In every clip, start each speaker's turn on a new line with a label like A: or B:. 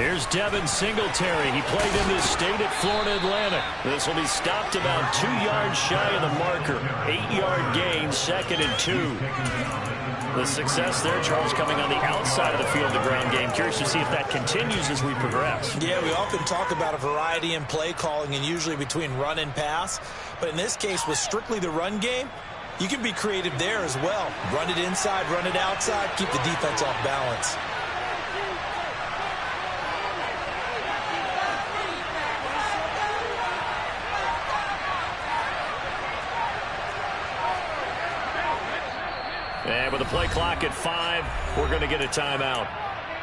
A: Here's Devin Singletary. He played in this state at Florida Atlantic. This will be stopped about 2 yards shy of the marker. 8-yard gain, 2nd and 2. The success there, Charles, coming on the outside of the field, the ground game. Curious to see if that continues as we progress.
B: Yeah, we often talk about a variety in play calling and usually between run and pass. But in this case, with strictly the run game, you can be creative there as well. Run it inside, run it outside, keep the defense off balance.
A: And with the play clock at 5, we're going to get a timeout.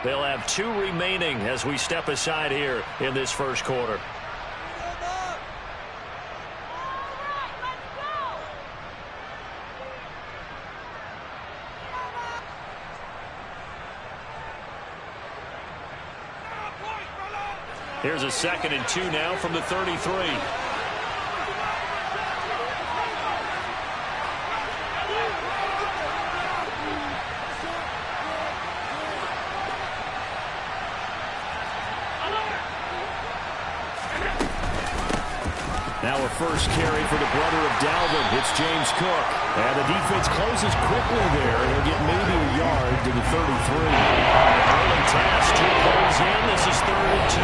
A: They'll have 2 remaining as we step aside here in this first quarter. Here's a 2nd and 2 now from the 33. Now a first carry for the brother of Dalvin. It's James Cook. And the defense closes quickly there. He'll get maybe a yard to the 33. Early task, 2 plays in. This is 3rd and 2.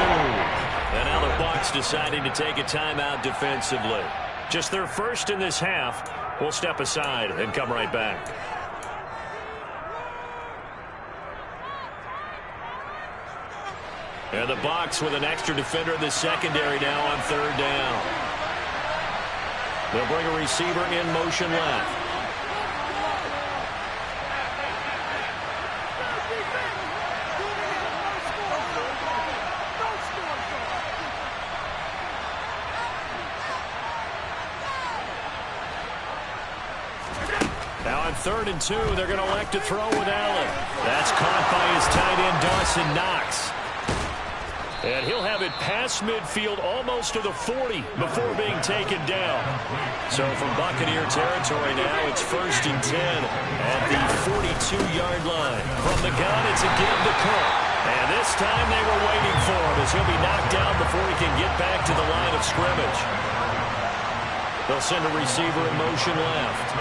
A: And now the Bucs deciding to take a timeout defensively. Just their first in this half. We'll step aside and come right back. And the Bucs with an extra defender in the secondary now on 3rd down. They'll bring a receiver in motion left. Now on 3rd and 2, they're going to elect to throw with Allen. That's caught by his tight end, Dawson Knox. And he'll have it past midfield almost to the 40 before being taken down. So from Buccaneer territory now, it's 1st and 10 at the 42-yard line. From the gun, it's a give to Cook. And this time they were waiting for him as he'll be knocked down before he can get back to the line of scrimmage. They'll send a receiver in motion left.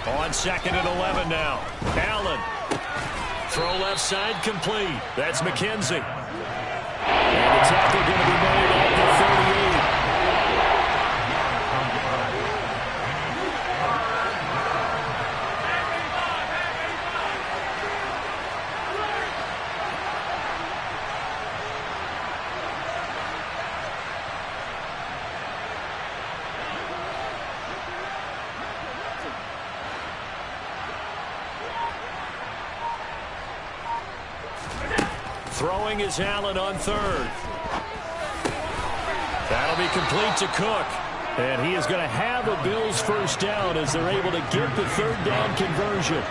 A: On 2nd and 11 now. Allen. Throw left side complete. That's McKenzie. And the tackle going to be made at the 38. Throwing is Allen on 3rd. That'll be complete to Cook. And he is going to have a Bills first down as they're able to get the 3rd down conversion.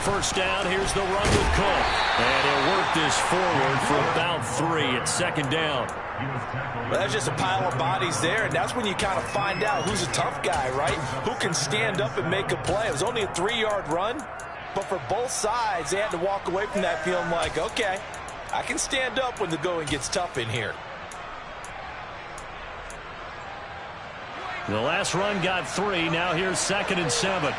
A: First down, here's the run with Cook. And he'll work this forward for about 3 at 2nd down.
B: Well, that's just a pile of bodies there, and that's when you kind of find out who's a tough guy, right? Who can stand up and make a play. It was only a 3-yard run, but for both sides, they had to walk away from that feeling like, okay, I can stand up when the going gets tough in here.
A: The last run got 3. Now here's 2nd and 7.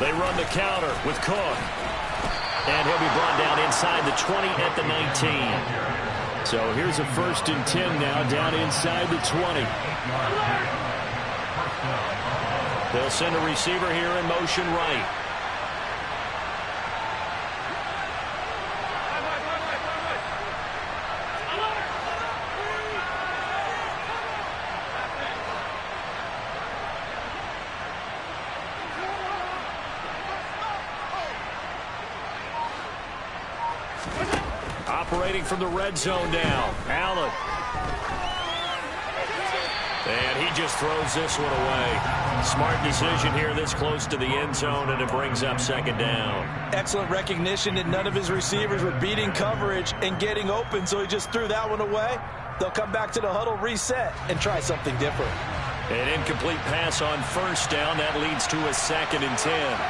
A: They run the counter with Cook. And he'll be brought down inside the 20 at the 19. So here's a 1st and 10 now down inside the 20. They'll send a receiver here in motion right. Operating from the red zone now. Allen. And he just throws this one away. Smart decision here this close to the end zone, and it brings up second down.
B: Excellent recognition that none of his receivers were beating coverage and getting open, so he just threw that one away. They'll come back to the huddle, reset, and try something different.
A: An incomplete pass on first down. That leads to a 2nd and 10.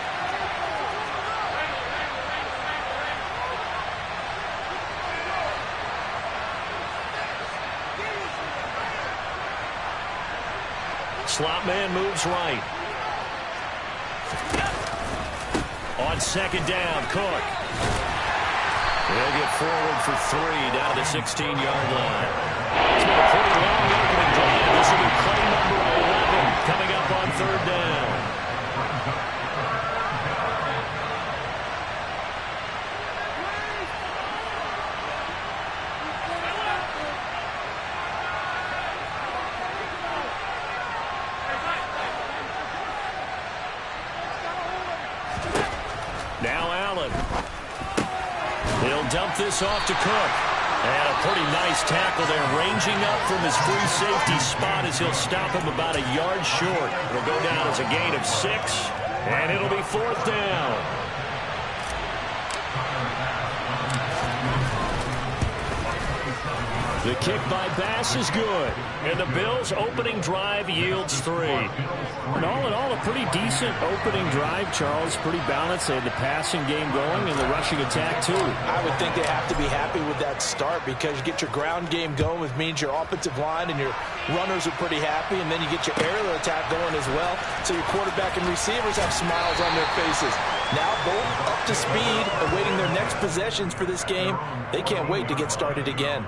A: Slot man moves right. On 2nd down, Cook. He'll get forward for 3 down to the 16-yard line. It's been a pretty long opening drive. This will be play number 11 coming up on 3rd down. Now Allen. He'll dump this off to Cook. And a pretty nice tackle there, ranging up from his free safety spot as he'll stop him about a yard short. It'll go down as a gain of 6, and it'll be 4th down. The kick by Bass is good, and the Bills' opening drive yields 3.
C: And all in all, a pretty decent opening drive, Charles. Pretty balanced. They had the passing game going and the rushing attack, too.
B: I would think they have to be happy with that start because you get your ground game going, which means your offensive line and your runners are pretty happy, and then you get your aerial attack going as well. So your quarterback and receivers have smiles on their faces. Now both up to speed, awaiting their next possessions for this game. They can't wait to get started again.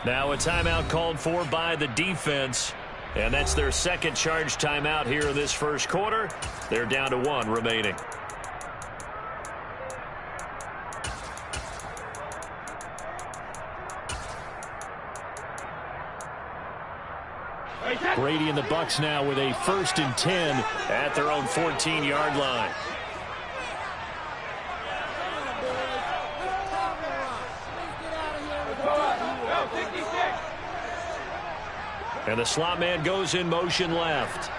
A: Now a timeout called for by the defense, and that's their 2nd charge timeout here in this first quarter. They're down to 1 remaining.
C: Brady and the Bucs now with a 1st and 10
A: at their own 14-yard line. And the slot man goes in motion left.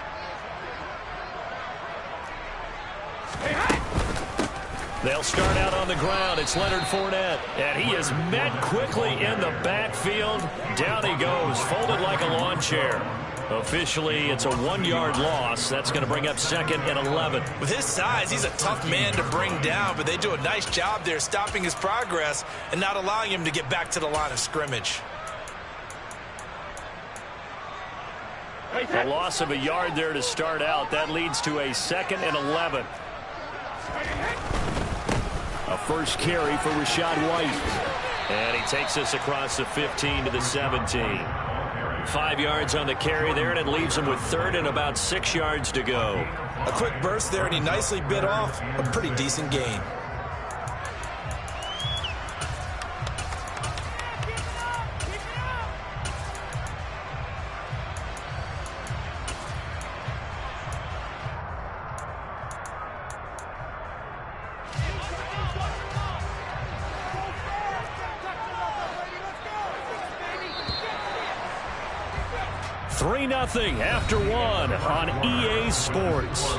A: They'll start out on the ground. It's Leonard Fournette. And he is met quickly in the backfield. Down he goes, folded like a lawn chair. Officially, it's a 1-yard loss. That's going to bring up 2nd and 11.
B: With his size, he's a tough man to bring down, but they do a nice job there stopping his progress and not allowing him to get back to the line of scrimmage.
A: A loss of a yard there to start out. That leads to a 2nd and 11.
C: A first carry for Rachaad White.
A: And he takes this across the 15 to the 17. 5 yards on the carry there, and it leaves him with 3rd and about 6 yards to go.
B: A quick burst there, and he nicely bit off a pretty decent gain.
A: Nothing after 1 on EA Sports.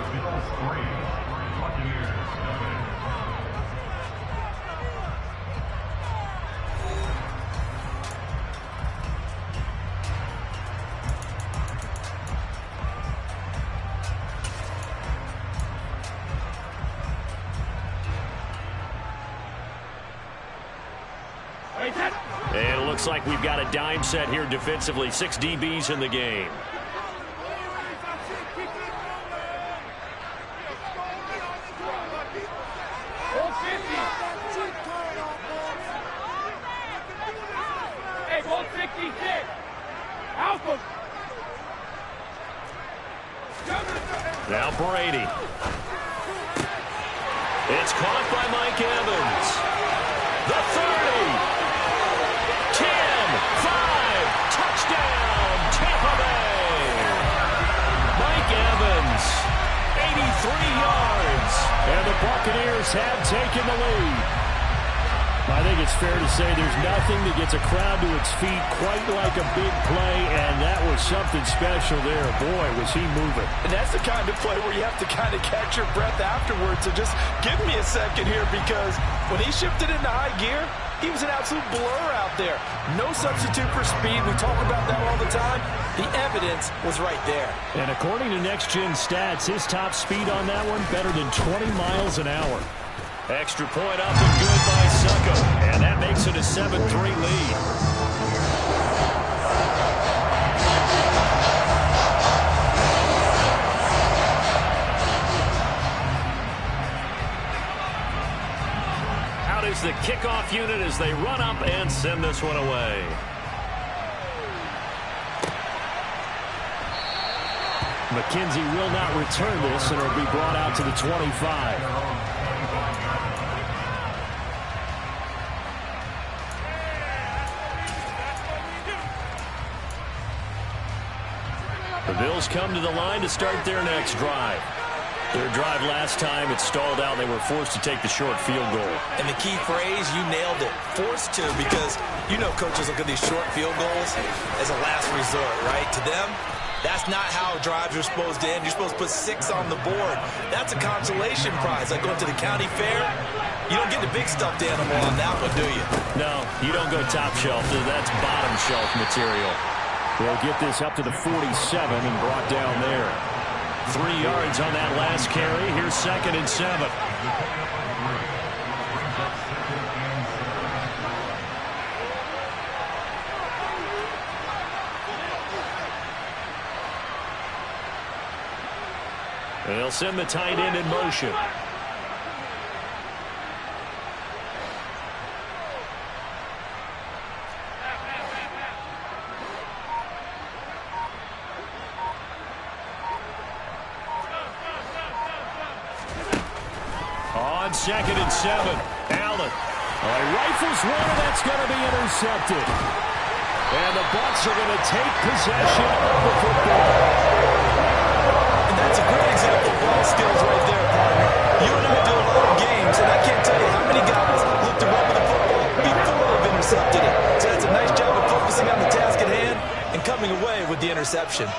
A: And it looks like we've got a dime set here defensively. 6 DBs in the game. Now Brady. It's caught by Mike Evans. The 30. 10, 5, touchdown, Tampa Bay. Mike Evans, 83 yards. And the Buccaneers have taken the lead. I think it's fair to say there's nothing that gets a crowd to its feet quite like a big play, and that was something special there. Boy, was he moving.
B: And that's the kind of play where you have to kind of catch your breath afterwards. So just give me a second here, because when he shifted into high gear, he was an absolute blur out there. No substitute for speed. We talk about that all the time. The evidence was right there.
A: And according to Next Gen Stats, his top speed on that one, better than 20 miles an hour. Extra point up and good by Succo. And that makes it a 7-3 lead. Out is the kickoff unit as they run up and send this one away. McKenzie will not return this, and it'll be brought out to the 25. The Bills come to the line to start their next drive. Their drive last time, it stalled out. They were forced to take the short field goal.
B: And the key phrase, you nailed it. Forced to, because you know coaches look at these short field goals as a last resort, right? To them, that's not how drives are supposed to end. You're supposed to put 6 on the board. That's a consolation prize. Like going to the county fair, you don't get the big stuffed animal on that one, do you?
A: No, you don't go top shelf. That's bottom shelf material. They'll get this up to the 47 and brought down there. 3 yards on that last carry. Here's 2nd and 7. They'll send the tight end in motion. On 2nd and 7, Allen. He rifles one, and that's going to be intercepted. And the Bucs are going to take possession of the football.
B: And that's a great example of ball skills right there, partner. You and I do a lot of games, and I can't tell you how many guys look to run with the football before they've intercepted it. So that's a nice job of focusing on the task at hand and coming away with the interception.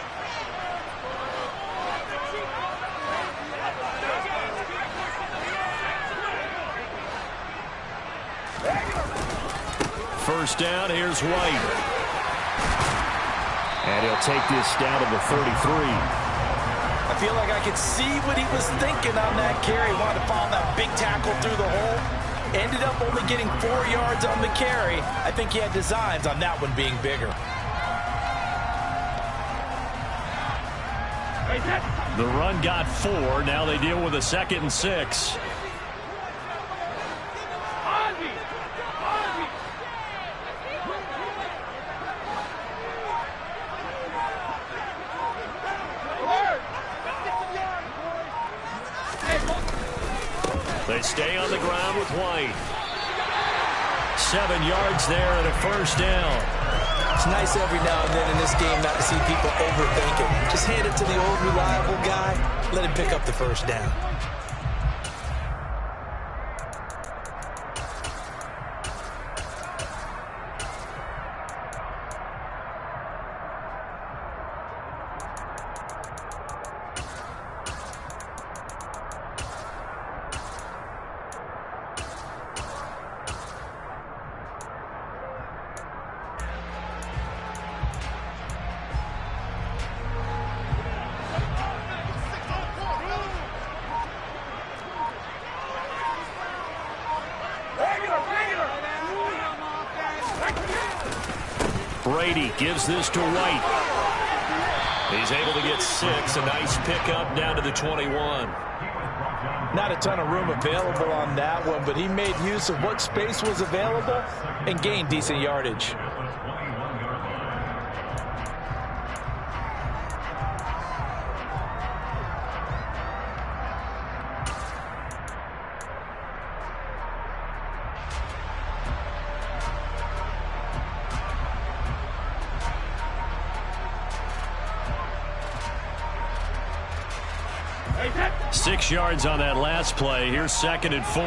A: First down, here's White. And he'll take this down to the 33.
B: I feel like I could see what he was thinking on that carry. Wanted to follow that big tackle through the hole. Ended up only getting 4 yards on the carry. I think he had designs on that one being bigger.
A: The run got 4. Now they deal with a 2nd and 6. They stay on the ground with White. 7 yards there and a first down.
B: It's nice every now and then in this game not to see people overthink it. Just hand it to the old reliable guy. Let him pick up the first down.
A: Brady gives this to White. He's able to get 6. A nice pickup down to the 21.
B: Not a ton of room available on that one, but he made use of what space was available and gained decent yardage.
A: 6 yards on that last play. Here's 2nd and 4.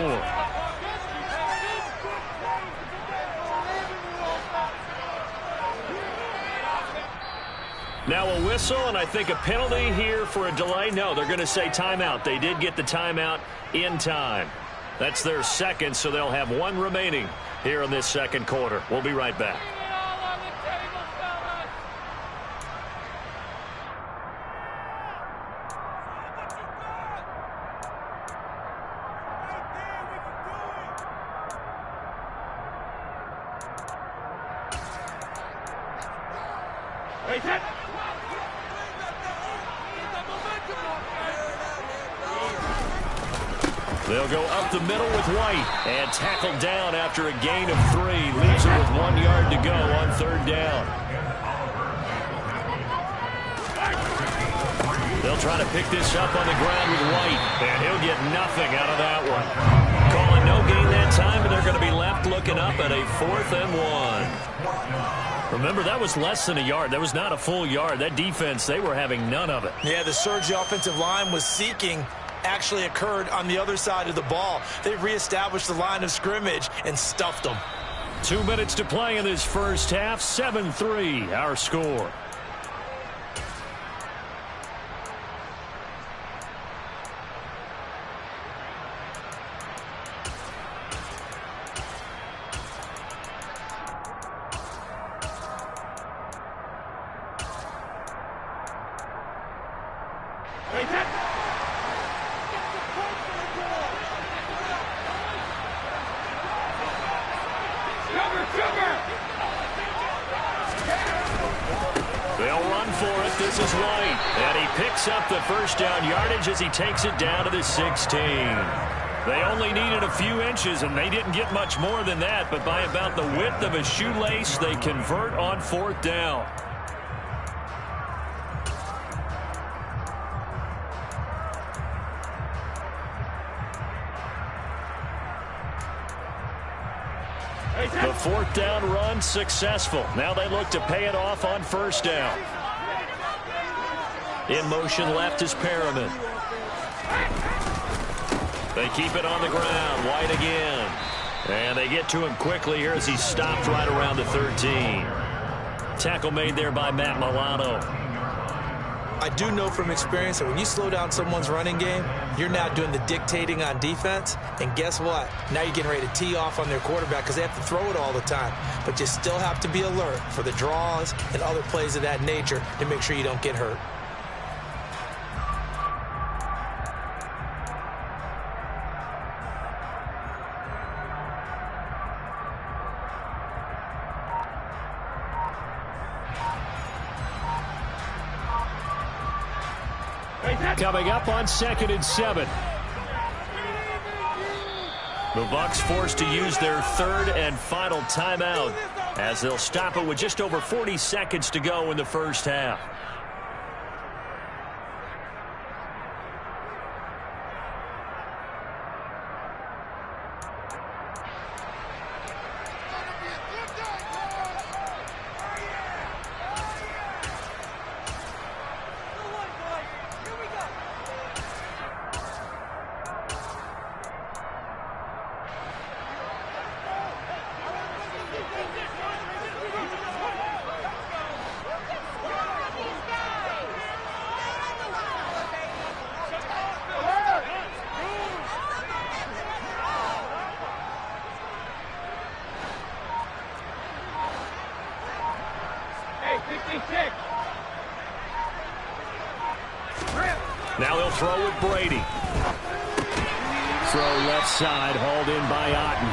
A: Now a whistle, and I think a penalty here for a delay. No, they're going to say timeout. They did get the timeout in time. That's their second, so they'll have 1 remaining here in this second quarter. We'll be right back. They'll go up the middle with White and tackled down after a gain of 3. Leaves it with 1 yard to go on 3rd down. They'll try to pick this up on the ground with White, and he'll get nothing out of that one. Calling no gain that time, and they're going to be left looking up at a 4th and 1. Remember, that was less than a yard. That was not a full yard. That defense, they were having none of it.
B: Yeah, the surge the offensive line was seeking actually occurred on the other side of the ball. They reestablished the line of scrimmage and stuffed them.
A: 2 minutes to play in this first half. 7-3, our score. As he takes it down to the 16. They only needed a few inches, and they didn't get much more than that, but by about the width of a shoelace, they convert on 4th down. The 4th down run successful. Now they look to pay it off on 1st down. In motion left is Perriman. They keep it on the ground. White again. And they get to him quickly here as he's stopped right around the 13. Tackle made there by Matt Milano.
B: I do know from experience that when you slow down someone's running game, you're now doing the dictating on defense. And guess what? Now you're getting ready to tee off on their quarterback because they have to throw it all the time. But you still have to be alert for the draws and other plays of that nature to make sure you don't get hurt.
A: Coming up on 2nd and 7. The Bucs forced to use their 3rd and final timeout as they'll stop it with just over 40 seconds to go in the first half. Now they'll throw with Brady. Throw left side, hauled in by Otten.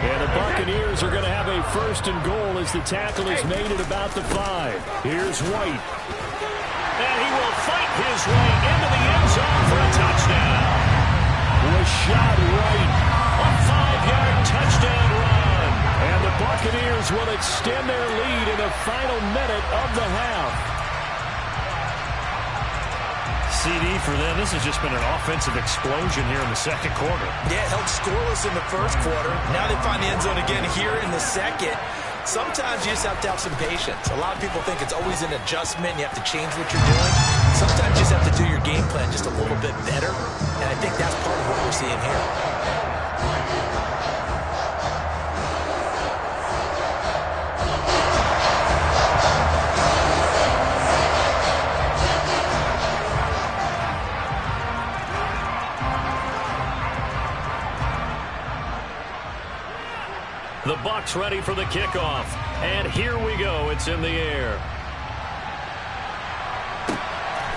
A: And the Buccaneers are going to have a 1st and goal as the tackle is made at about the 5. Here's White. And he will fight his way into the end zone for a touchdown. Rashad White, a 5-yard touchdown run. And the Buccaneers will extend their lead in the final minute of the half. CD for them. This has just been an offensive explosion here in the second quarter.
B: Yeah, held scoreless in the first quarter. Now they find the end zone again here in the second. Sometimes you just have to have some patience. A lot of people think it's always an adjustment. You have to change what you're doing. Sometimes you just have to do your game plan just a little bit better, and I think that's part of what we're seeing here.
A: The Bucs ready for the kickoff. And here we go. It's in the air.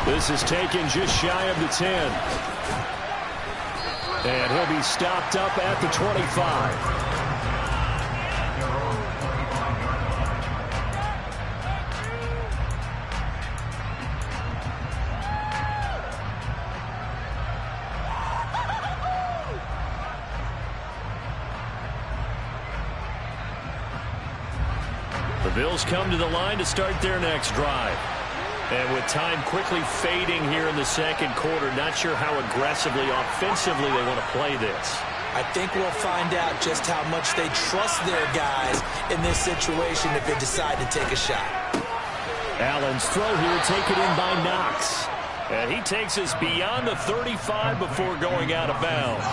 A: This is taken just shy of the 10. And he'll be stopped up at the 25. The Bills come to the line to start their next drive. And with time quickly fading here in the second quarter, not sure how aggressively, offensively they want to play this.
B: I think we'll find out just how much they trust their guys in this situation if they decide to take a shot.
A: Allen's throw here taken in by Knox. And he takes us beyond the 35 before going out of bounds.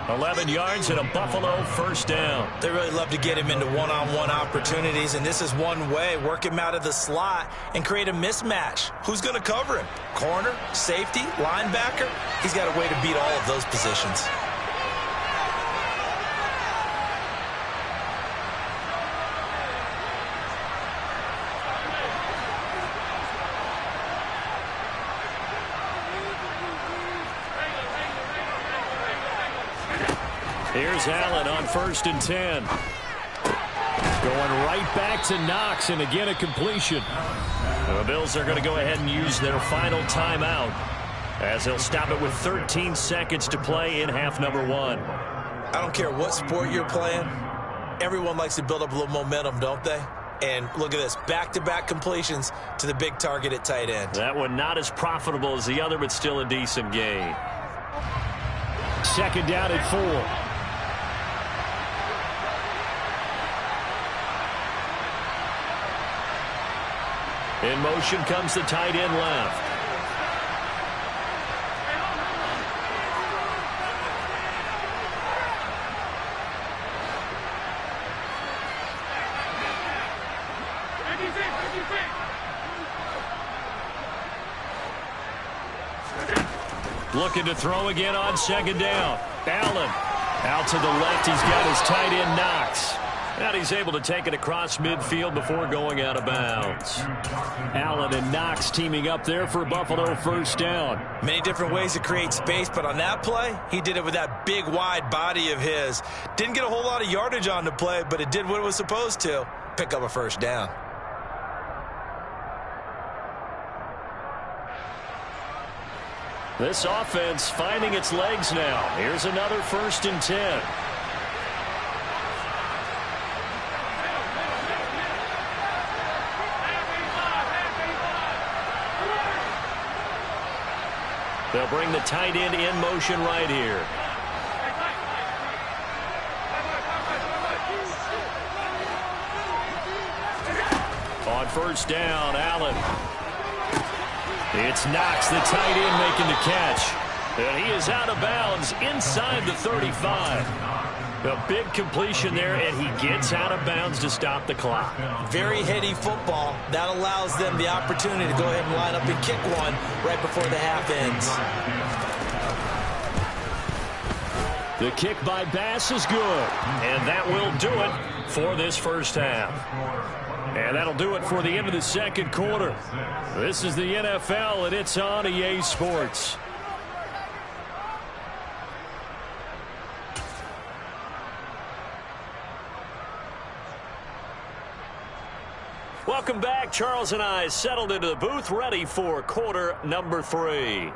A: 11 yards and a Buffalo first down.
B: They really love to get him into one-on-one opportunities, and this is one way. Work him out of the slot and create a mismatch. Who's going to cover him? Corner, safety, linebacker? He's got a way to beat all of those positions.
A: Here's Allen on 1st and 10. Going right back to Knox, and again a completion. The Bills are going to go ahead and use their final timeout as they'll stop it with 13 seconds to play in half number 1.
B: I don't care what sport you're playing. Everyone likes to build up a little momentum, don't they? And look at this, back-to-back completions to the big target at tight end.
A: That one not as profitable as the other, but still a decent gain. Second down at 4. In motion comes the tight end left. Looking to throw again on second down. Allen out to the left. He's got his tight end Knox. And he's able to take it across midfield before going out of bounds. Allen and Knox teaming up there for Buffalo first down.
B: Many different ways to create space, but on that play, he did it with that big, wide body of his. Didn't get a whole lot of yardage on the play, but it did what it was supposed to. Pick up a first down.
A: This offense finding its legs now. Here's another 1st and 10. They'll bring the tight end in motion right here. On first down, Allen. It's Knox, the tight end, making the catch. And he is out of bounds inside the 35. A big completion there, and he gets out of bounds to stop the clock.
B: Very heady football. That allows them the opportunity to go ahead and line up and kick one right before the half ends.
A: The kick by Bass is good, and that will do it for this first half. And that'll do it for the end of the second quarter. This is the NFL, and it's on EA Sports. Welcome back. Charles and I settled into the booth, ready for quarter number 3.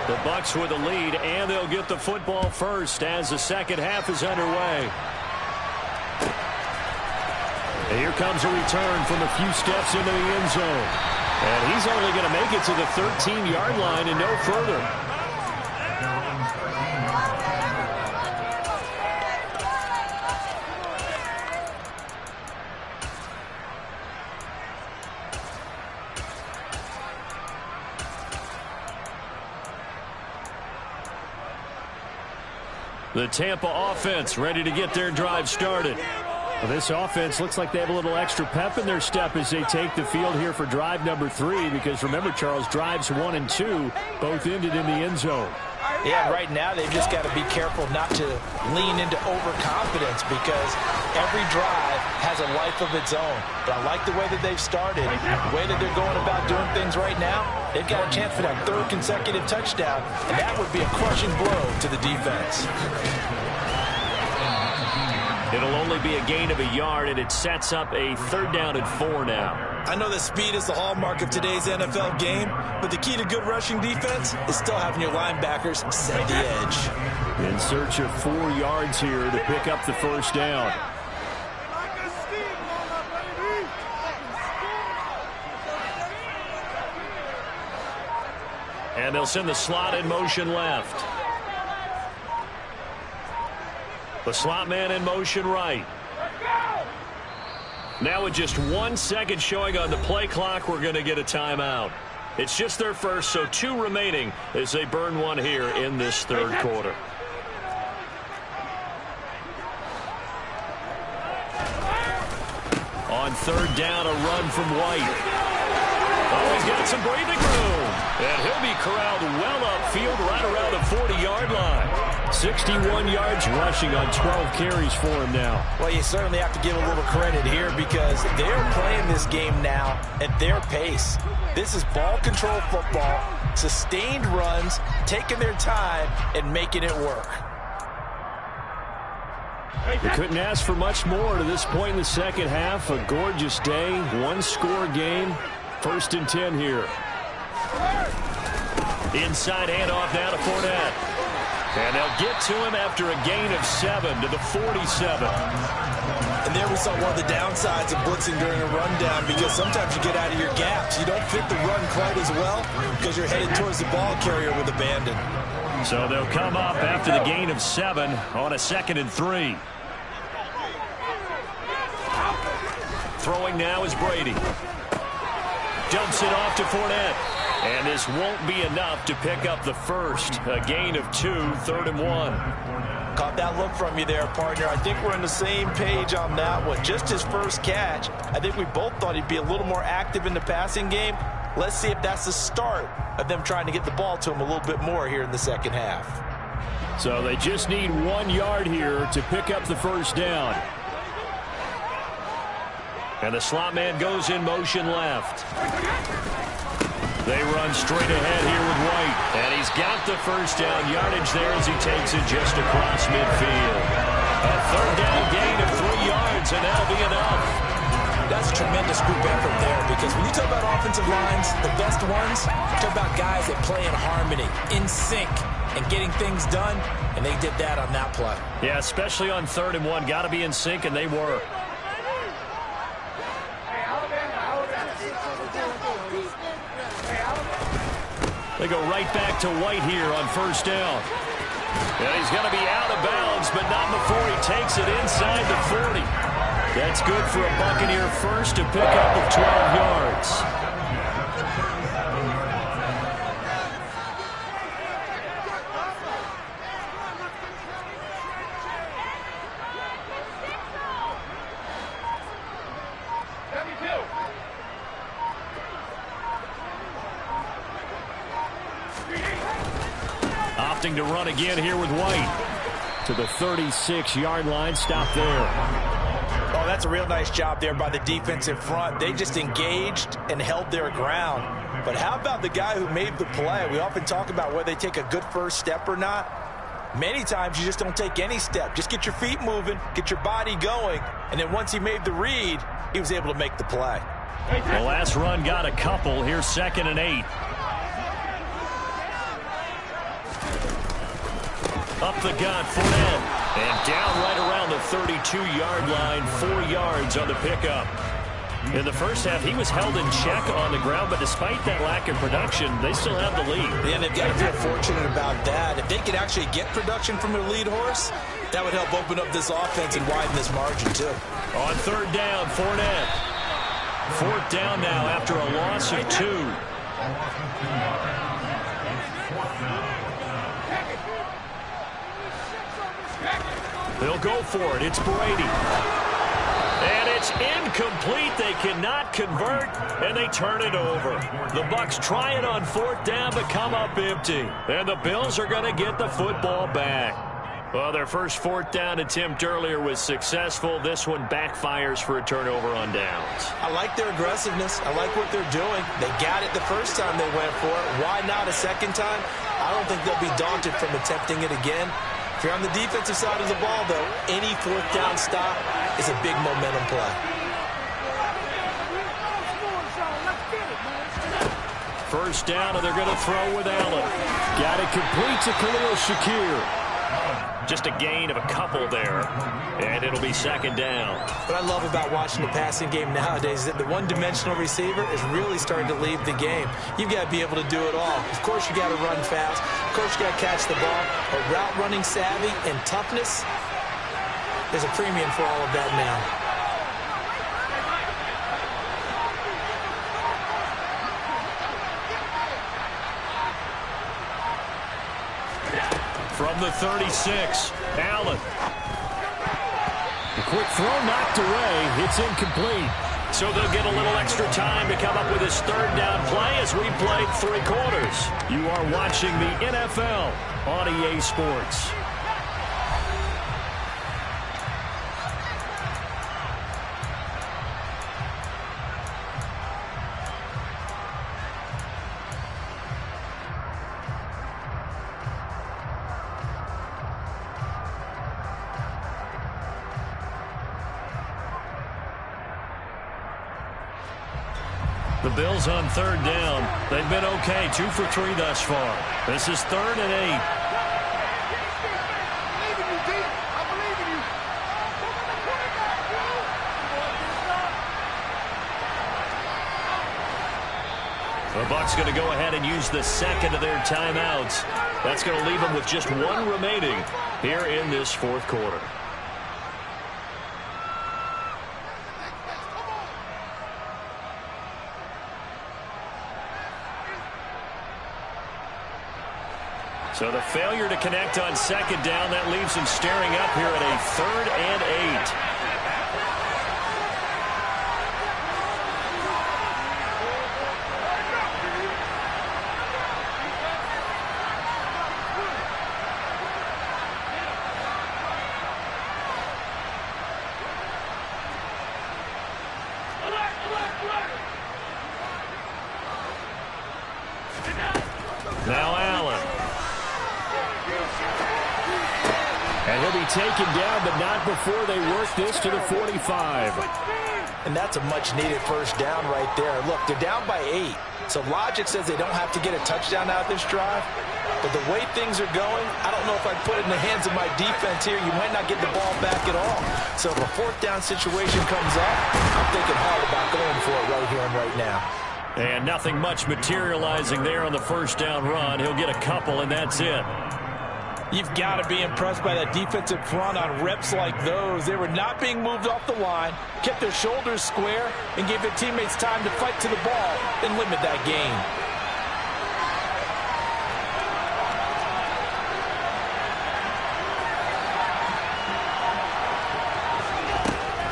A: The Bucs with the lead, and they'll get the football first as the second half is underway. And here comes a return from a few steps into the end zone. And he's only going to make it to the 13-yard line and no further. The Tampa offense ready to get their drive started.
C: Well, this offense looks like they have a little extra pep in their step as they take the field here for drive number 3, because remember, Charles, drives 1 and 2 both ended in the end zone.
B: Yeah, right now they've just got to be careful not to lean into overconfidence, because every drive has a life of its own. But I like the way that they've started, the way that they're going about doing things right now. They've got a chance for that 3rd consecutive touchdown, and that would be a crushing blow to the defense.
A: It'll only be a gain of a yard, and it sets up a 3rd down and 4 now.
B: I know that speed is the hallmark of today's NFL game, but the key to good rushing defense is still having your linebackers set the edge.
C: In search of 4 yards here to pick up the 1st down.
A: And they'll send the slot in motion left. The slot man in motion right. Now with just 1 second showing on the play clock, we're going to get a timeout. It's just their first, so 2 remaining as they burn 1 here in this 3rd quarter. On 3rd down, a run from White. Oh, he's got some breathing room. And he'll be corralled well upfield right around the 40-yard line.
C: 61 yards rushing on 12 carries for him now.
B: Well, you certainly have to give a little credit here, because they're playing this game now at their pace. This is ball control football, sustained runs, taking their time and making it work.
C: They couldn't ask for much more to this point in the second half. A gorgeous day, 1-score game. 1st and 10 here.
A: Inside handoff now to Fournette. And they'll get to him after a gain of 7 to the 47.
B: And there we saw one of the downsides of blitzing during a rundown, because sometimes you get out of your gaps. You don't fit the run quite as well because you're headed towards the ball carrier with abandon.
A: So they'll come up after the gain of 7 on a 2nd and 3. Throwing now is Brady. Dumps it off to Fournette. And this won't be enough to pick up the 1st. A gain of 2, 3rd and 1.
B: Caught that look from you there, partner. I think we're on the same page on that one. Just his first catch. I think we both thought he'd be a little more active in the passing game. Let's see if that's the start of them trying to get the ball to him a little bit more here in the second half.
C: So they just need 1 yard here to pick up the 1st down.
A: And the slot man goes in motion left. They run straight ahead here with White. And he's got the 1st down yardage there as he takes it just across midfield. A 3rd down gain of 3 yards, and that'll be enough.
B: That's a tremendous group effort there, because when you talk about offensive lines, the best ones, talk about guys that play in harmony, in sync, and getting things done, and they did that on that play.
A: Yeah, especially on 3rd and 1. Got to be in sync, and they were. They go right back to White here on 1st down. And he's going to be out of bounds, but not before he takes it inside the 40. That's good for a Buccaneer 1st to pick up of 12 yards. Opting to run again here with White.
C: To the 36-yard line. Stop there.
B: Oh, that's a real nice job there by the defensive front. They just engaged and held their ground. But how about the guy who made the play? We often talk about whether they take a good first step or not. Many times you just don't take any step. Just get your feet moving, get your body going, and then once he made the read, he was able to make the play.
A: The last run got a couple. Here's 2nd and 8. Up the gut, Fournette. And down right around the 32-yard line, 4 yards on the pickup. In the first half, he was held in check on the ground, but despite that lack of production, they still have the lead.
B: Yeah, and they've got to feel fortunate about that. If they could actually get production from their lead horse, that would help open up this offense and widen this margin, too.
A: On 3rd down, Fournette. 4th down now after a loss of 2. They'll go for it. It's Brady. And it's incomplete. They cannot convert, and they turn it over. The Bucs try it on 4th down, but come up empty. And the Bills are going to get the football back. Well, their first 4th down attempt earlier was successful. This one backfires for a turnover on downs.
B: I like their aggressiveness. I like what they're doing. They got it the first time they went for it. Why not a second time? I don't think they'll be daunted from attempting it again. If you're on the defensive side of the ball, though, any 4th down stop is a big momentum play.
A: First down, and they're going to throw with Allen.
C: Got it complete to Khalil Shakir.
A: Just a gain of a couple there, and it'll be 2nd down.
B: What I love about watching the passing game nowadays is that the one-dimensional receiver is really starting to leave the game. You've got to be able to do it all. Of course, you got to run fast. Of course, you got to catch the ball. But route running savvy and toughness, there's a premium for all of that now.
A: From the 36, Allen.
C: The quick throw knocked away. It's incomplete.
A: So they'll get a little extra time to come up with his 3rd down play as we played 3 quarters. You are watching the NFL on EA Sports. The Bills on 3rd down. They've been okay, 2 for 3 thus far. This is 3rd and 8. The Bucs going to go ahead and use the 2nd of their timeouts. That's going to leave them with just 1 remaining here in this 4th quarter. So the failure to connect on 2nd down, that leaves them staring up here at a 3rd and 8. Now Allen. And he'll be taken down, but not before they work this to the 45.
B: And that's a much-needed first down right there. Look, they're down by 8. So logic says they don't have to get a touchdown out of this drive. But the way things are going, I don't know if I'd put it in the hands of my defense here. You might not get the ball back at all. So if a 4th down situation comes up, I'm thinking hard about going for it right here and right now.
A: And nothing much materializing there on the first down run. He'll get a couple, and that's it.
B: You've got to be impressed by that defensive front on reps like those. They were not being moved off the line, kept their shoulders square, and gave their teammates time to fight to the ball and limit that gain.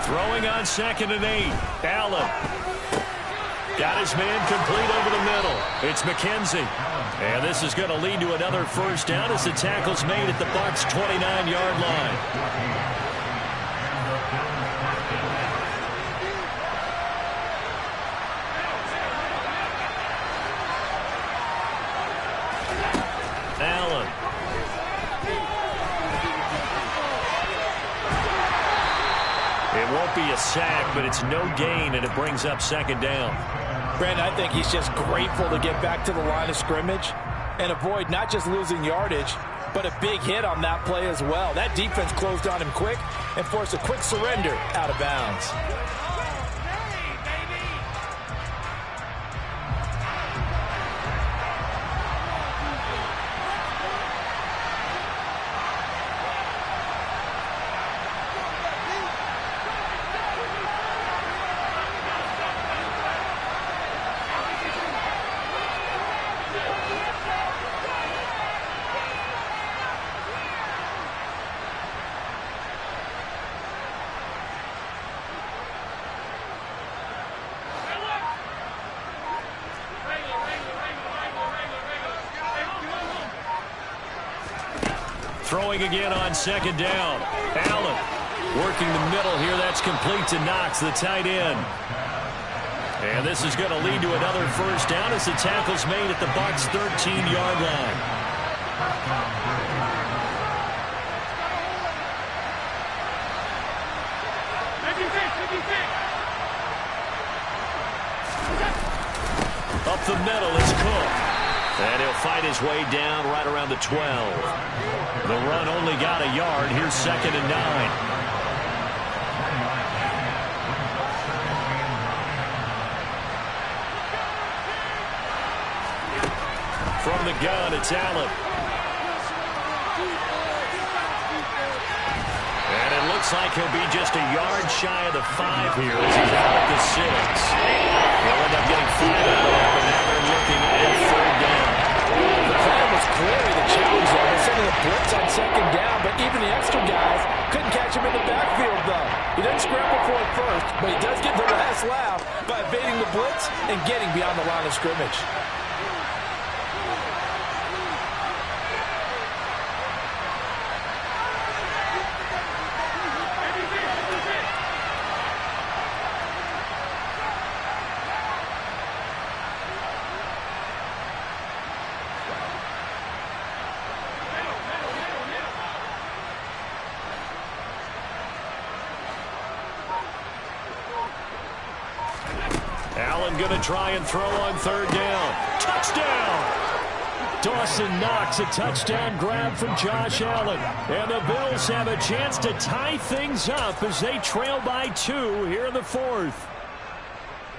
A: Throwing on 2nd and 8. Allen. Got his man complete over the middle. It's McKenzie. And this is going to lead to another first down as the tackle's made at the Bucs' 29-yard line. Allen. It won't be a sack, but it's no gain, and it brings up 2nd down.
B: Brandon, I think he's just grateful to get back to the line of scrimmage and avoid not just losing yardage, but a big hit on that play as well. That defense closed on him quick and forced a quick surrender out of bounds.
A: Throwing again on second down. Allen working the middle here. That's complete to Knox, the tight end. And this is going to lead to another first down as the tackle's made at the Bucs' 13-yard line. Up the middle is Cook. And he'll fight his way down right around the 12. The run only got a yard. Here's 2nd and 9. From the gun, it's Allen. And it looks like he'll be just a yard shy of the 5 here as he's out at the 6. They'll end up getting 5 out of that, but now they're looking at 3rd down.
B: The plan was clearly the challenge there. They're sending a blitz on 2nd down, but even the extra guys couldn't catch him in the backfield, though. He doesn't scramble for it first, but he does get the last laugh by evading the blitz and getting beyond the line of scrimmage.
A: Allen going to try and throw on 3rd down. Touchdown! Dawson Knox, a touchdown grab from Josh Allen. And the Bills have a chance to tie things up as they trail by 2 here in the 4th.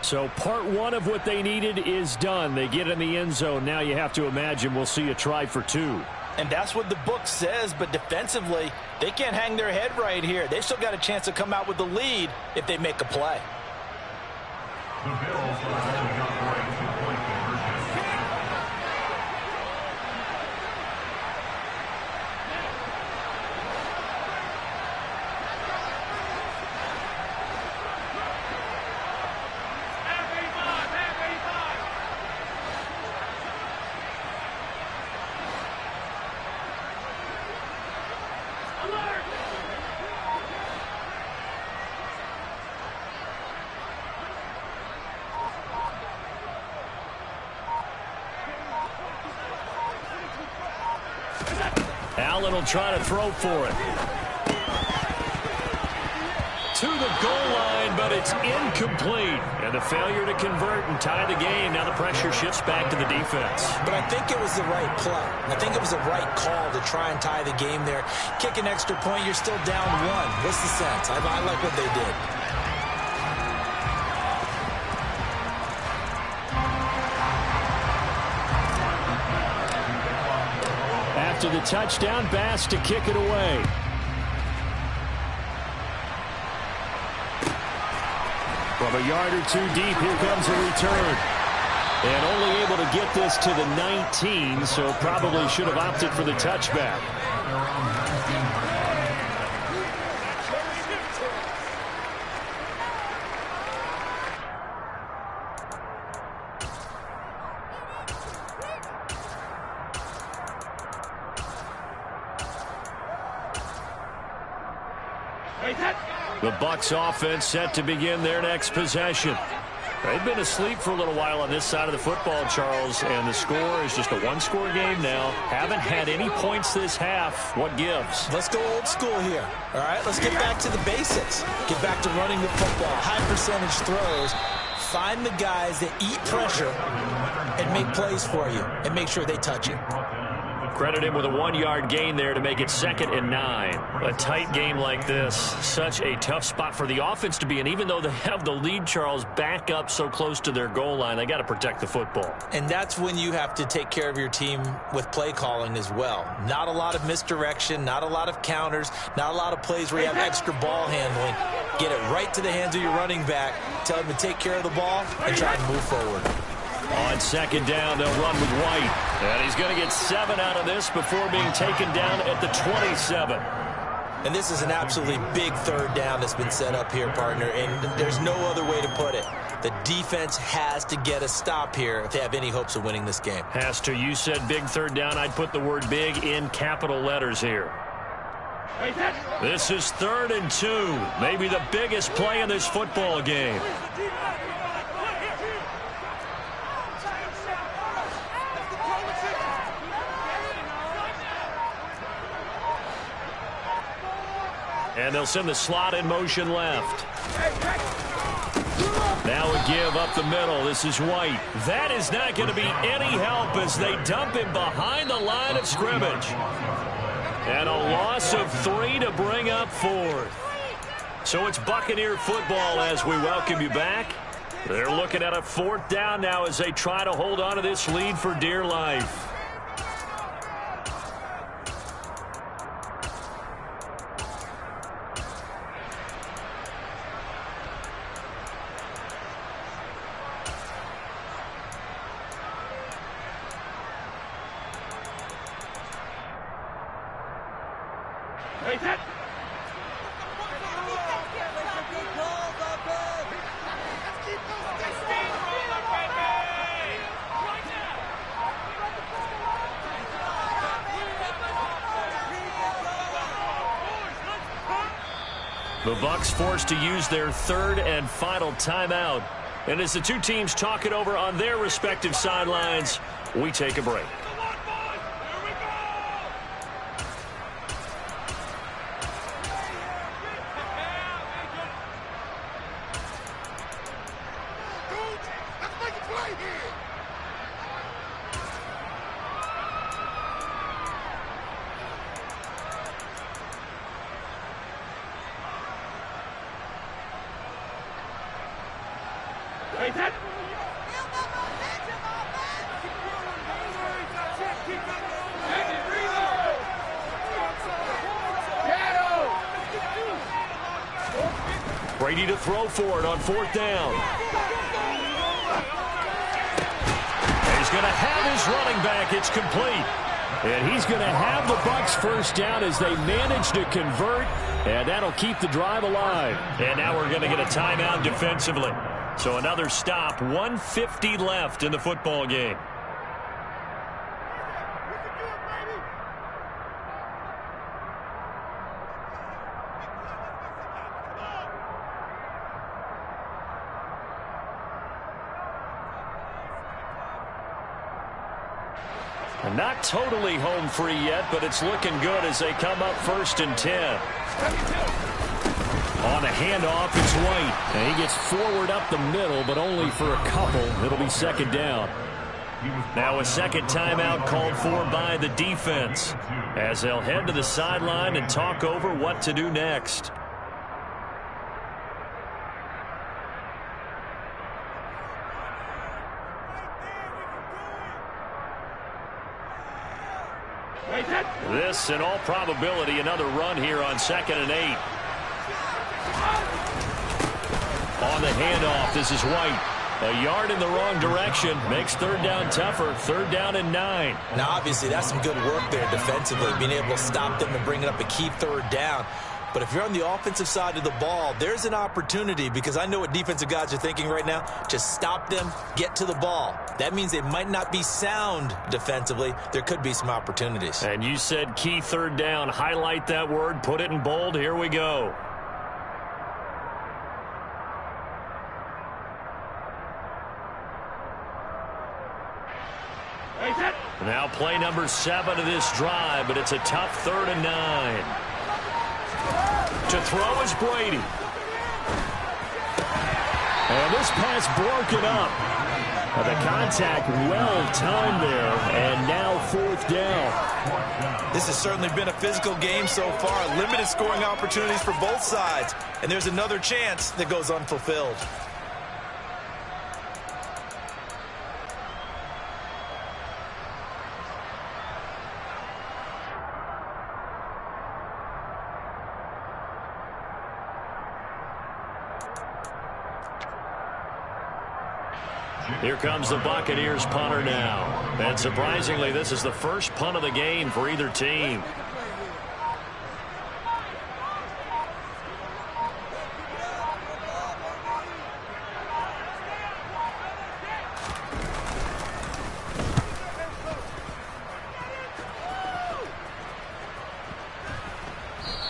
A: So part 1 of what they needed is done. They get in the end zone. Now you have to imagine we'll see a try for 2.
B: And that's what the book says, but defensively, they can't hang their head right here. They still got a chance to come out with the lead if they make a play.
D: The Bills have got the right 2-point conversion.
A: Allen will try to throw for it. To the goal line, but it's incomplete. And the failure to convert and tie the game. Now the pressure shifts back to the defense.
B: But I think it was the right play. I think it was the right call to try and tie the game there. Kick an extra point, you're still down 1. What's the sense? I like what they did.
A: After the touchdown, Bass to kick it away. From a yard or 2 deep, here comes a return. And only able to get this to the 19, so probably should have opted for the touchback. The Bucs offense set to begin their next possession. They've been asleep for a little while on this side of the football, Charles, and the score is just a 1-score game now. Haven't had any points this half. What gives?
B: Let's go old school here. All right, let's get back to the basics. Get back to running the football, high percentage throws. Find the guys that eat pressure and make plays for you and make sure they touch it.
A: Credit him with a 1-yard gain there to make it 2nd and 9. A tight game like this, such a tough spot for the offense to be in. Even though they have the lead, Charles, back up so close to their goal line, they got to protect the football.
B: And that's when you have to take care of your team with play calling as well. Not a lot of misdirection, not a lot of counters, not a lot of plays where you have extra ball handling. Get it right to the hands of your running back. Tell him to take care of the ball and try and move forward.
A: On 2nd down, they'll run with White. And he's going to get 7 out of this before being taken down at the 27.
B: And this is an absolutely big 3rd down that's been set up here, partner, and there's no other way to put it. The defense has to get a stop here if they have any hopes of winning this game.
A: Has to. You said big 3rd down. I'd put the word big in capital letters here. This is 3rd and 2. Maybe the biggest play in this football game. And they'll send the slot in motion left. Now a give up the middle. This is White. That is not going to be any help as they dump him behind the line of scrimmage. And a loss of 3 to bring up 4th. So it's Buccaneer football as we welcome you back. They're looking at a 4th down now as they try to hold on to this lead for dear life. The Bucs forced to use their 3rd and final timeout. And as the two teams talk it over on their respective sidelines, we take a break. Brady to throw for it on 4th down. He's going to have his running back. It's complete. And he's going to have the Bucs 1st down as they manage to convert. And that'll keep the drive alive. And now we're going to get a timeout defensively. So another stop. 1:50 left in the football game. Not totally home free yet, but it's looking good as they come up 1st and 10. On a handoff, it's White. And he gets forward up the middle, but only for a couple. It'll be 2nd down. Now a second timeout called for by the defense as they'll head to the sideline and talk over what to do next. This, in all probability, another run here on 2nd and 8. On the handoff, this is White. A yard in the wrong direction makes 3rd down tougher. 3rd down and 9.
B: Now, obviously, that's some good work there defensively, being able to stop them and bringing up a key 3rd down. But if you're on the offensive side of the ball, there's an opportunity, because I know what defensive guys are thinking right now. Just stop them, get to the ball. That means they might not be sound defensively. There could be some opportunities.
A: And you said key 3rd down. Highlight that word. Put it in bold. Here we go. Now play number 7 of this drive, but it's a tough 3rd and 9. To throw is Brady. And this pass broken up. The contact well timed there, and now 4th down.
B: This has certainly been a physical game so far. Limited scoring opportunities for both sides. And there's another chance that goes unfulfilled.
A: Here comes the Buccaneers punter now. And surprisingly, this is the first punt of the game for either team.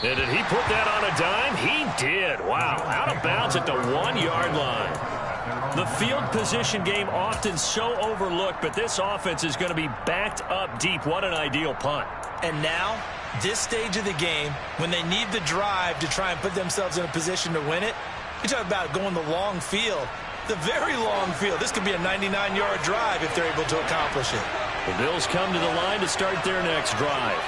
A: And did he put that on a dime? He did. Wow. Out of bounds at the 1-yard line. The field position game often so overlooked, but this offense is going to be backed up deep. What an ideal punt.
B: And now, this stage of the game, when they need the drive to try and put themselves in a position to win it, you talk about going the long field, the very long field. This could be a 99-yard drive if they're able to accomplish it.
C: The Bills come to the line to start their next drive.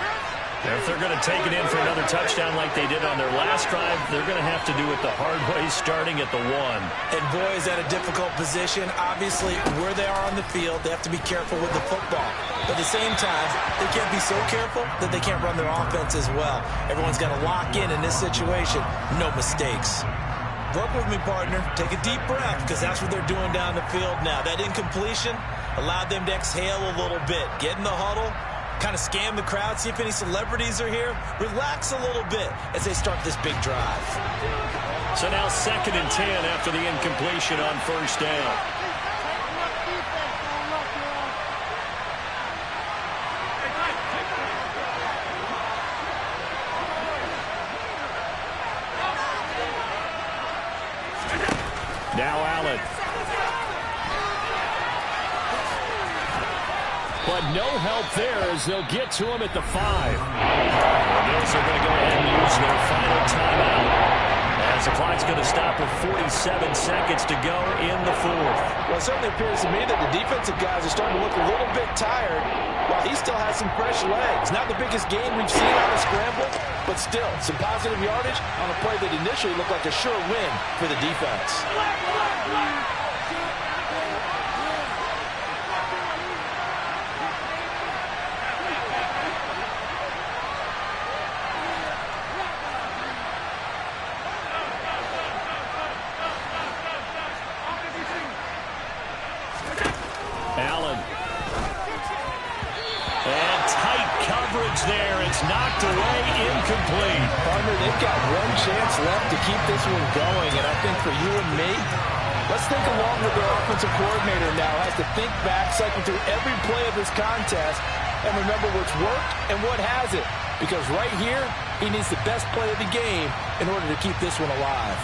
C: Now, if they're going to take it in for another touchdown like they did on their last drive, they're going to have to do it the hard way, starting at the 1.
B: And boy, is that a difficult position. Obviously, where they are on the field, they have to be careful with the football. But at the same time, they can't be so careful that they can't run their offense as well. Everyone's got to lock in this situation. No mistakes. Work with me, partner. Take a deep breath, because that's what they're doing down the field now. That incompletion allowed them to exhale a little bit. Get in the huddle. Kind of scan the crowd, see if any celebrities are here. Relax a little bit as they start this big drive.
C: So now 2nd and 10 after the incompletion on first down. Now Allen. But no help there as they'll get to him at the 5. The Bills are going to go ahead and use their final timeout as the clock's going to stop with 47 seconds to go in the 4th.
B: Well, it certainly appears to me that the defensive guys are starting to look a little bit tired while he still has some fresh legs. Not the biggest gain we've seen on a scramble, but still some positive yardage on a play that initially looked like a sure win for the defense.
C: Allen. And tight coverage there. It's knocked away, incomplete.
B: Partner, they've got one chance left to keep this one going, and I think for you and me, let's think along with their offensive coordinator now. Has to think back, cycle through every play of this contest, and remember what's worked and what hasn't. Because right here, he needs the best play of the game in order to keep this one alive.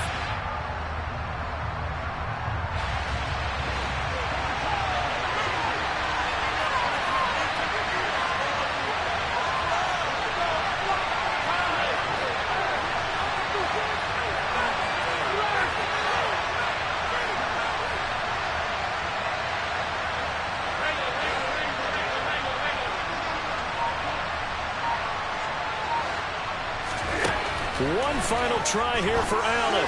C: One final try here for Allen.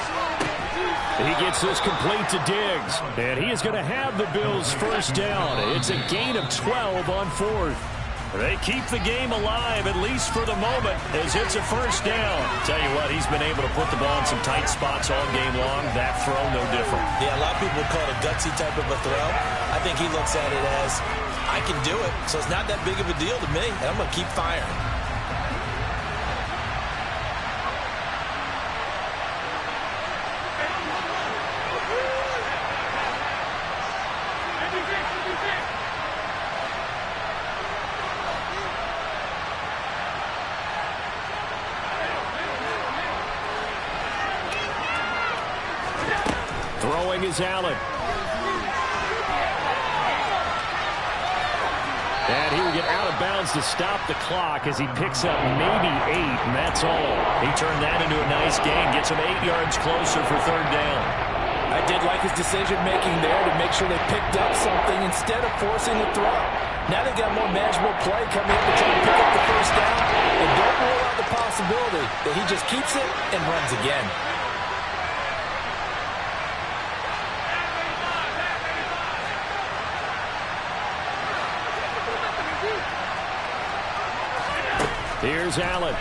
C: He gets this complete to Diggs. And he is going to have the Bills first down. It's a gain of 12 on 4th. They keep the game alive, at least for the moment, as it's a first down. Tell you what, he's been able to put the ball in some tight spots all game long. That throw, no different.
B: Yeah, a lot of people call it a gutsy type of a throw. I think he looks at it as, I can do it, so it's not that big of a deal to me, and I'm going to keep firing.
C: Throwing is Allen. And he will get out of bounds to stop the clock as he picks up maybe 8, and that's all. He turned that into a nice gain, gets him 8 yards closer for 3rd down.
B: I did like his decision-making there to make sure they picked up something instead of forcing the throw. Now they got more manageable play coming up to try and pick up the first down. And don't rule out the possibility that he just keeps it and runs again.
C: Here's Allen.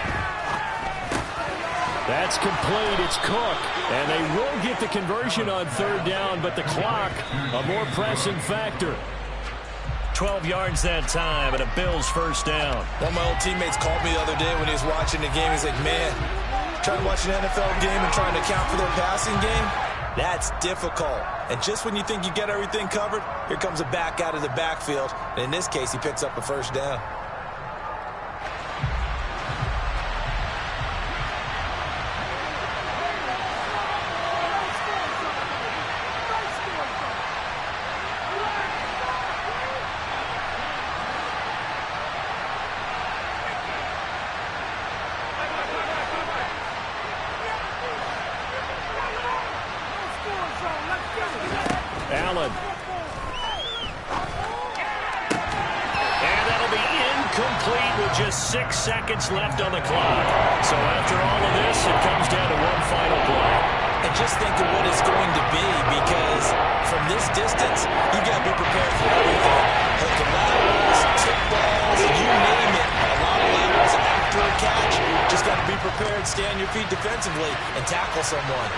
C: That's complete. It's Cook. And they will get the conversion on 3rd down, but the clock, a more pressing factor. 12 yards that time, and a Bills first down.
B: One of my old teammates called me the other day when he was watching the game. He's like, man, trying to watch an NFL game and trying to account for their passing game, that's difficult. And just when you think you get everything covered, here comes a back out of the backfield. And in this case, he picks up a first down.
A: with just 6 seconds left on the clock. So after all of this, it comes down to one final play.
B: And just think of what it's going to be, because from this distance, you've got to be prepared for everything. Hook and laterals, tip balls, you name it. A lot of laterals after a catch. Just got to be prepared, stay on your feet defensively, and tackle someone.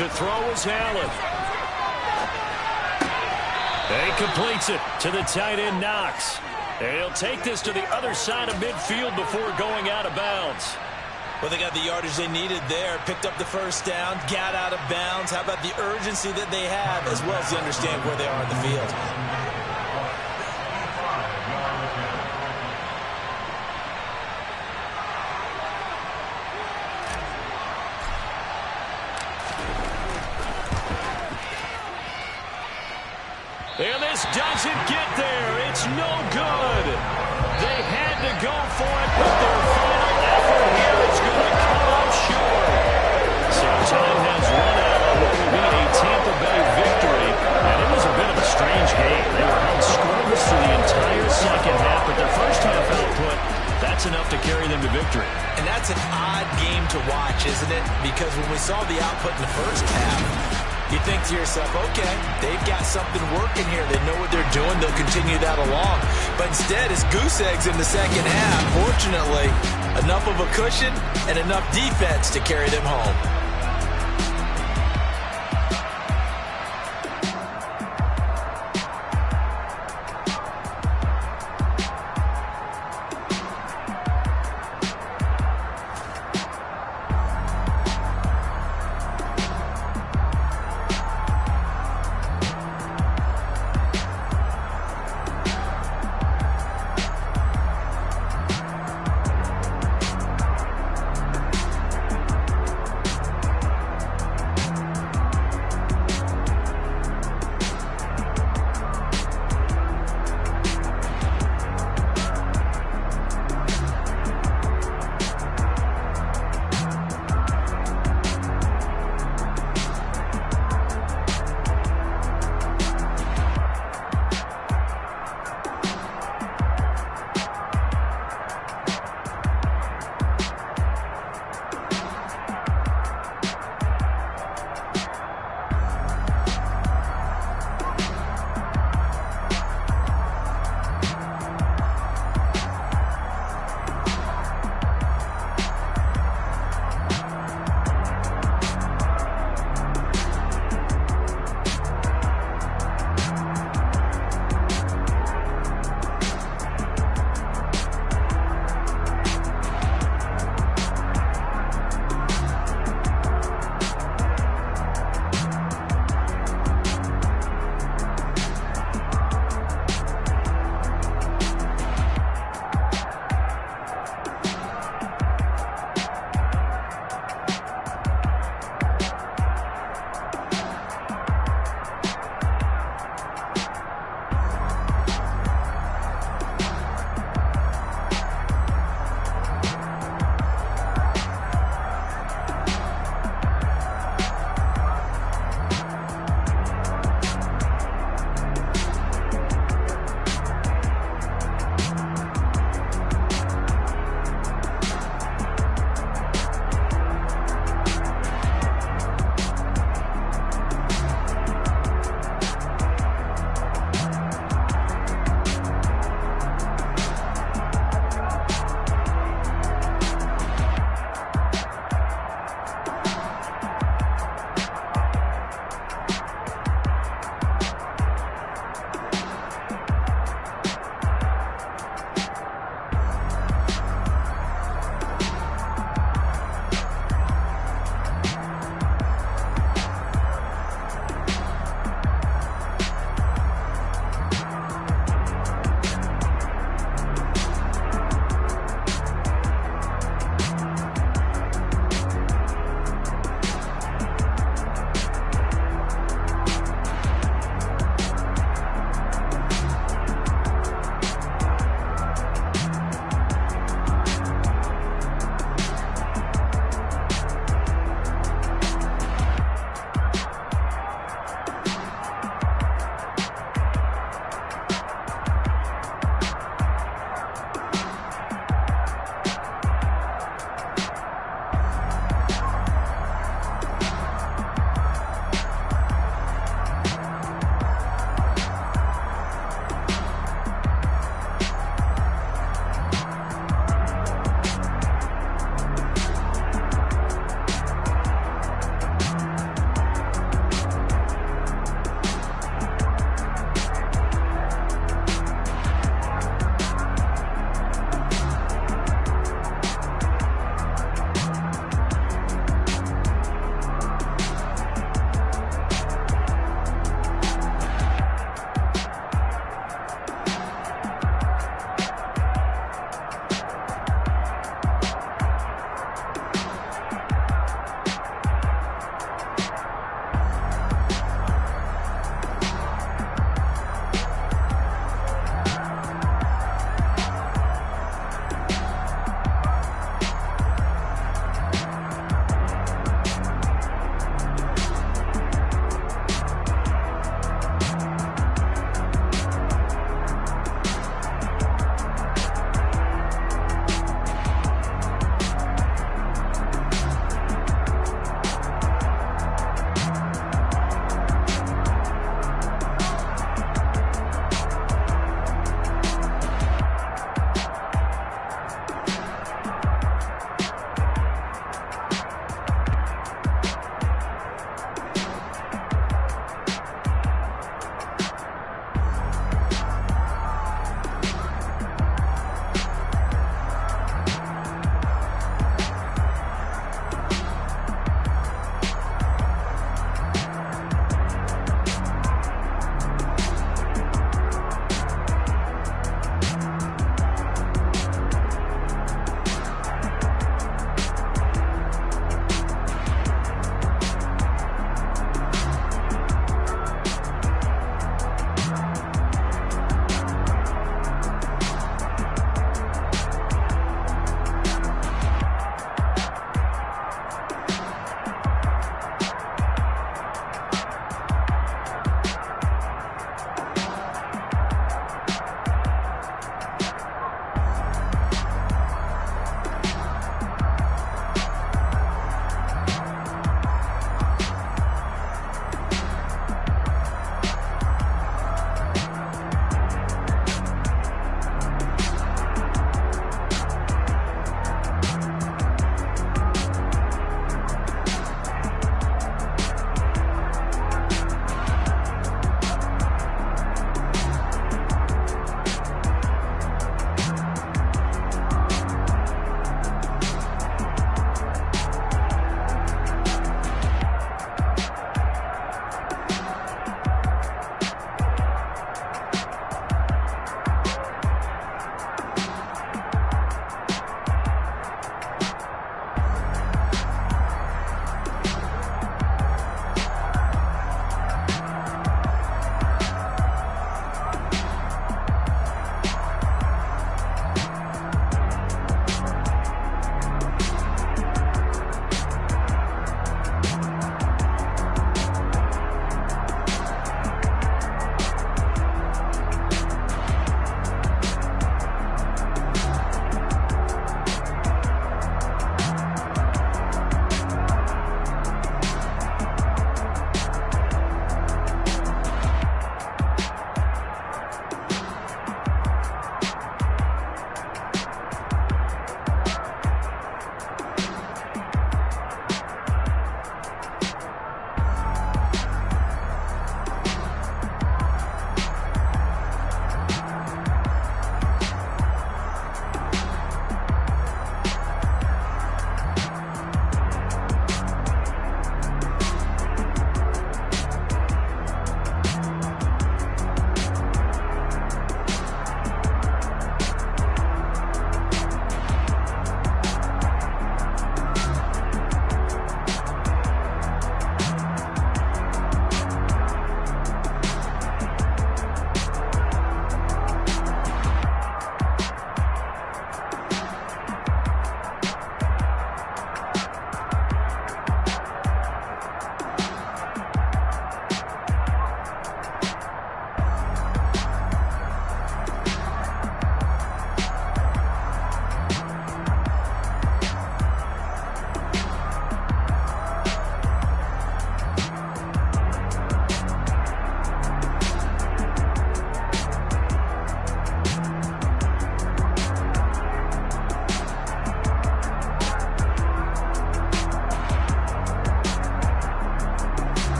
A: To throw is Allen. He completes it to the tight end, Knox. And he'll take this to the other side of midfield before going out of bounds.
B: Well, they got the yardage they needed there, picked up the first down, got out of bounds. How about the urgency that they have, as well as they understand where they are in the field?
A: And this doesn't get there. It's no good. They had to go for it, but their final effort here is going to come up short. So time has run out on what will be a Tampa Bay victory. And it was a bit of a strange game. They were held scoreless through the entire second half, but their first half output, that's enough to carry them to victory.
B: And that's an odd game to watch, isn't it? Because when we saw the output in the first half, you think to yourself, okay, they've got something working here. They know what they're doing. They'll continue that along. But instead, it's goose eggs in the second half. Fortunately, enough of a cushion and enough defense to carry them home.